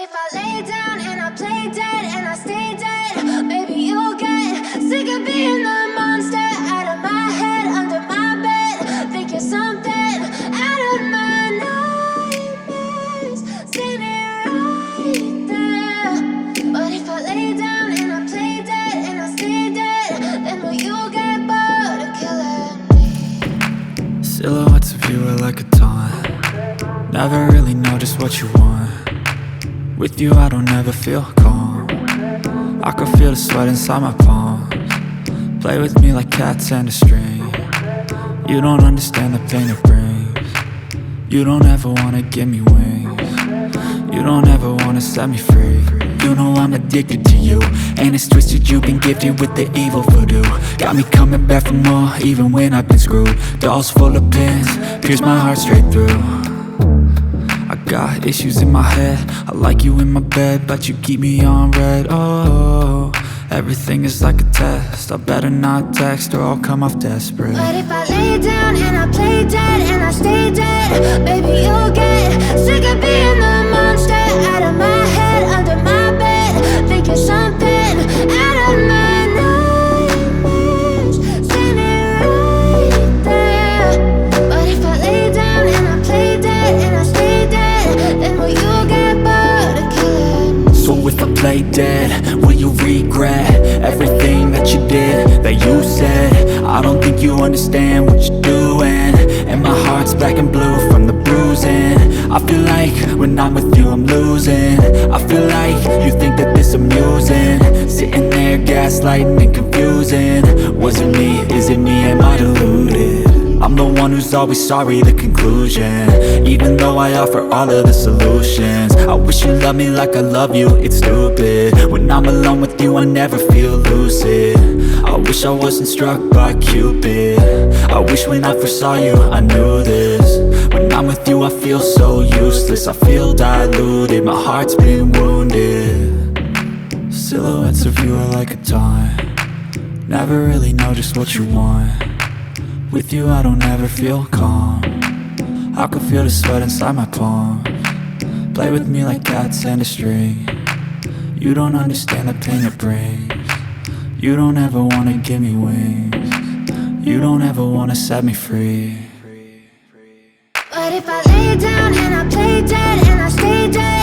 if I lay down and I play dead and I stay dead, maybe you'll get sick of being the monster out of my head, under my bed. Think you're something out of my nightmares, standing right there. But if I lay down and I play dead and I stay dead, then will you get bored of killing me? Silhouettes of you are like a taunt. Never really know just what you want. With you I don't ever feel calm. I can feel the sweat inside my palms. Play with me like cats and a string. You don't understand the pain it brings. You don't ever wanna give me wings. You don't ever wanna set me free. You know I'm addicted to you, and it's twisted, you've been gifted with the evil voodoo. Got me coming back for more, even when I've been screwed. Dolls full of pins, pierce my heart straight through. I got issues in my head, I like you in my bed, but you keep me on red. Oh, everything is like a test, I better not text or I'll come off desperate. But if I lay down and I play dead and I stay dead, baby you'll get sick of being the monster out of my head, under my bed. Think you're something out of my nightmares, standing right there. But if I lay down and I play dead and I stay dead, then will you get bored of killing me? So if I play dead, will you regret everything that you did, that you said? I don't think you understand what you're doing, and my heart's black and blue from the bruising. I feel like when I'm with you I'm losing. I feel like you think that this amusing, sitting there gaslighting and confusing. Was it me? Is it me? Am I deluded? I'm the one who's always sorry, the conclusion, even though I offer all of the solutions. I wish you loved me like I love you, it's stupid. When I'm alone with you I never feel lucid. I wish I wasn't struck by Cupid. I wish when I first saw you I knew this. When I'm with you I feel so useless, I feel diluted, my heart's been wounded. Silhouettes of you are like a taunt. Never really know just what you want. With you I don't ever feel calm. I can feel the sweat inside my palms. Play with me like cats and a string. You don't understand the pain it brings. You don't ever wanna give me wings. You don't ever wanna set me free. But if I lay down and I play dead and I stay dead,